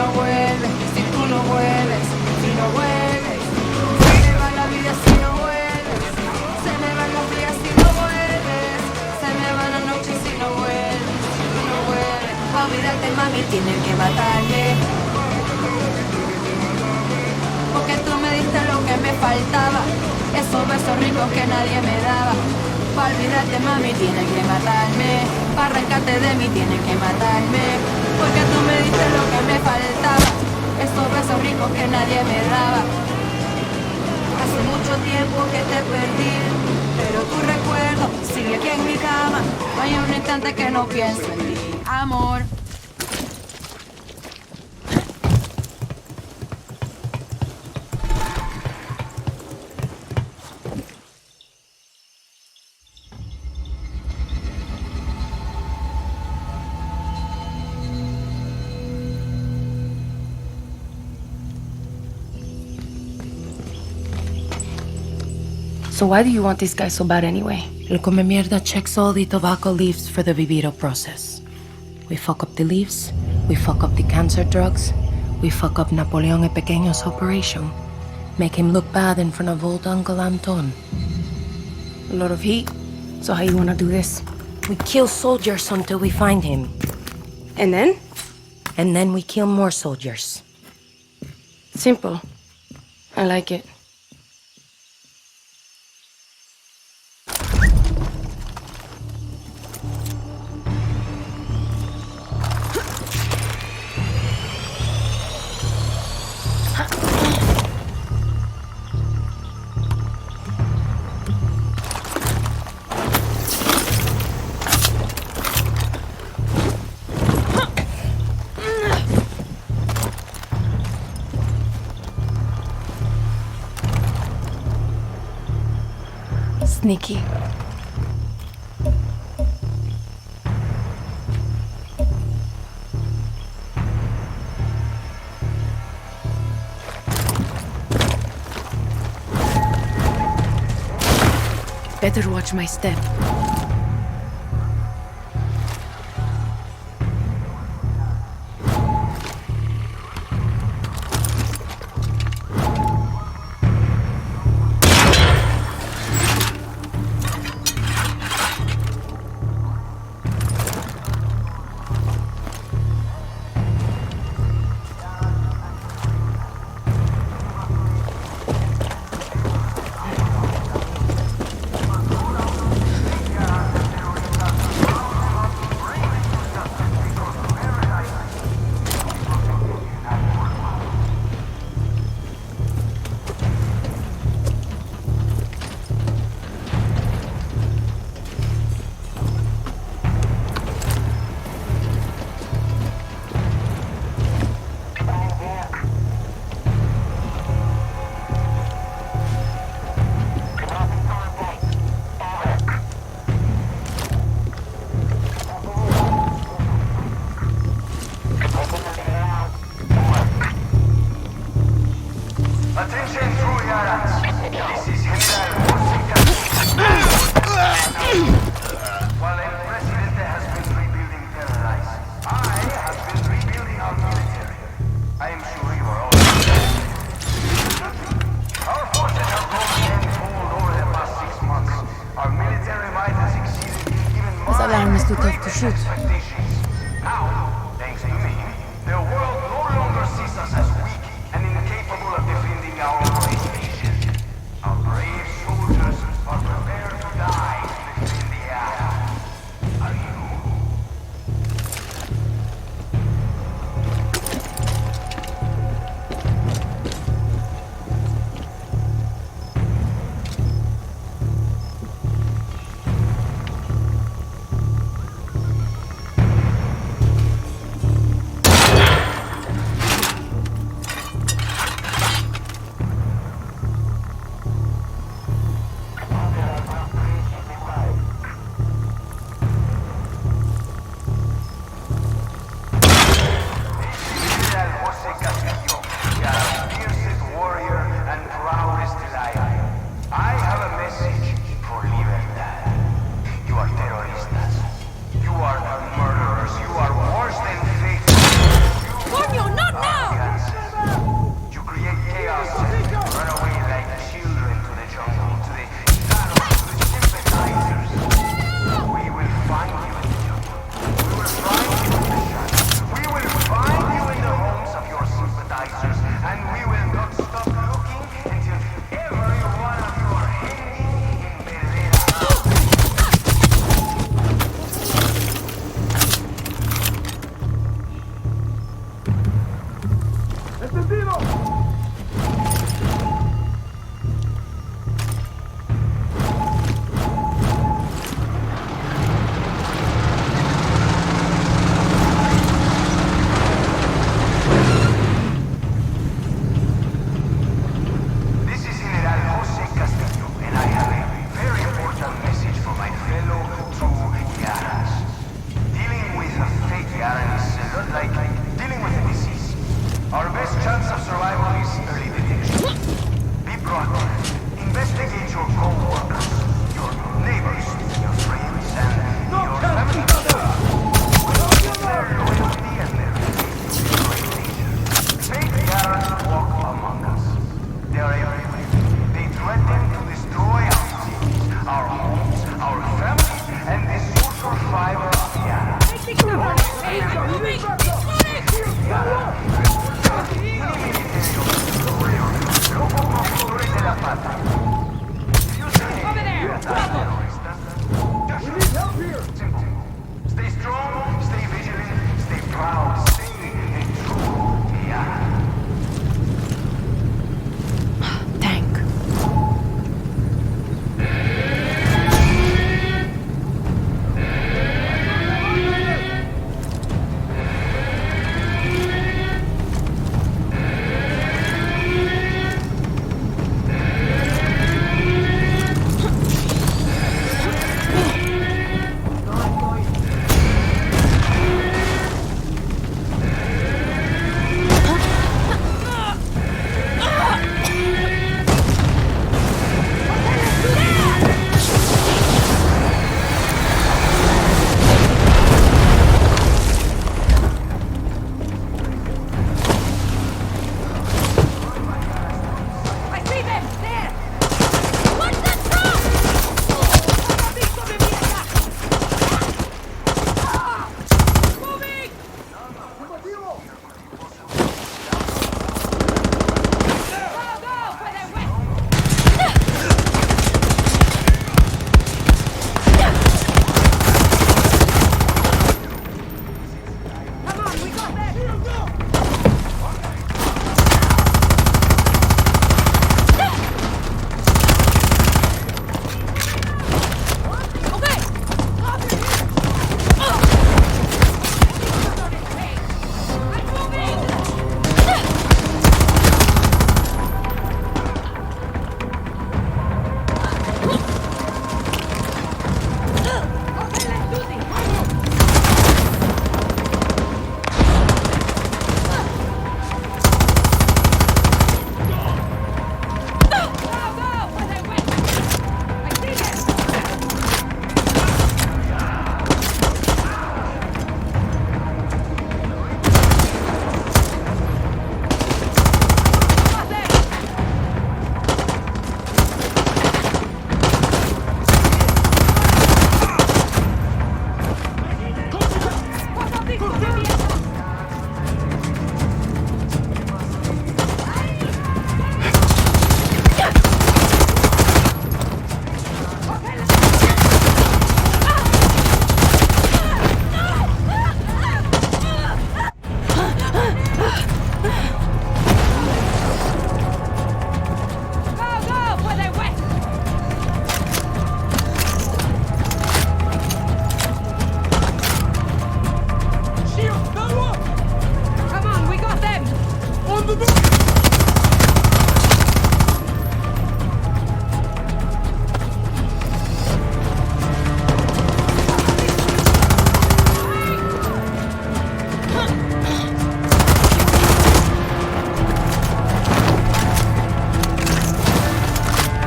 no vuelves, si tú no vuelves, si no vuelves. Se me va la vida si no vuelves, se me van los días si no vuelves, se me van las noches si no vuelves, si tú no vuelves. Pa' olvidarte, mami, tienen que matarme, porque tú me diste lo que me faltaba, esos besos ricos que nadie me daba. Pa' olvidarte, mami, tienen que matarme, pa' arrancarte de mí tienen que matarme, porque tú me diste lo que me faltaba, esos besos ricos que nadie me daba. Hace mucho tiempo que te perdí, pero tu recuerdo sigue aquí en mi cama. No hay un instante que no pienso en ti, amor. So why do you want these guys so bad anyway? El come mierda checks all the tobacco leaves for the viviro process. We fuck up the leaves, we fuck up the cancer drugs, we fuck up Napoleon el Pequeño's operation. Make him look bad in front of old Uncle Anton. A lot of heat. So how you wanna do this? We kill soldiers until we find him. And then? And then we kill more soldiers. Simple. I like it. Sneaky. Better watch my step.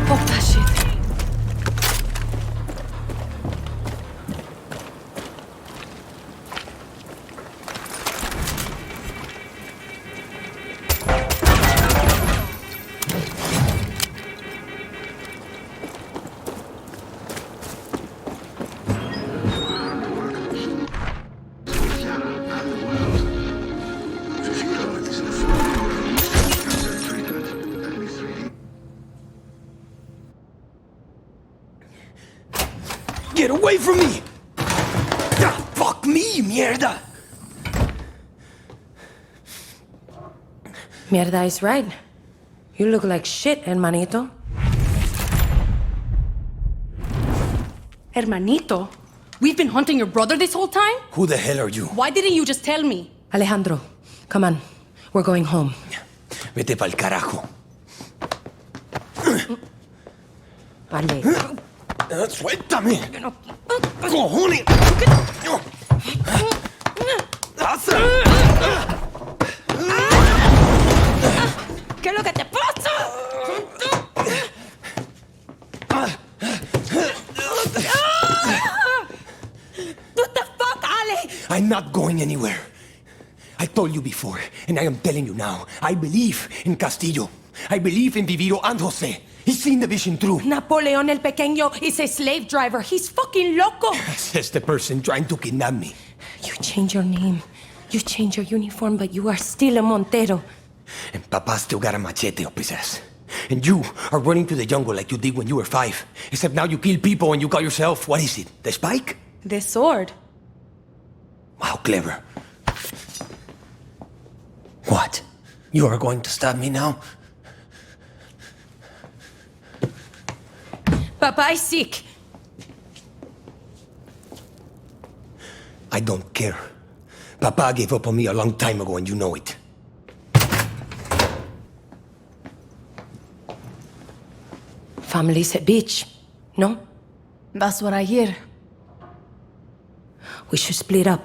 Fuck that shit. Get away from me! Ah, fuck me, mierda! Mierda is right. You look like shit, hermanito. Hermanito? We've been hunting your brother this whole time? Who the hell are you? Why didn't you just tell me? Alejandro, come on. We're going home. Vete pa'l carajo. Ale. ¡Suéltame! ¡Cojones! ¡Asa! ¿Qué es lo que te pasa? What the fuck, Ale? I'm not going anywhere. I told you before, and I am telling you now. I believe in Castillo. I believe in Viviro and Jose. He's seen the vision through. Napoleon el Pequeño is a slave driver. He's fucking loco. Says the person trying to kidnap me. You change your name. You change your uniform, but you are still a Montero. And Papa still got a machete up his ass. And you are running to the jungle like you did when you were 5. Except now you kill people and you call yourself, what is it, the Spike? The sword. Wow, clever. What? You are going to stab me now? Papa is sick. I don't care. Papa gave up on me a long time ago and you know it. Family's a bitch, no? That's what I hear. We should split up.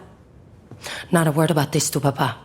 Not a word about this to Papa.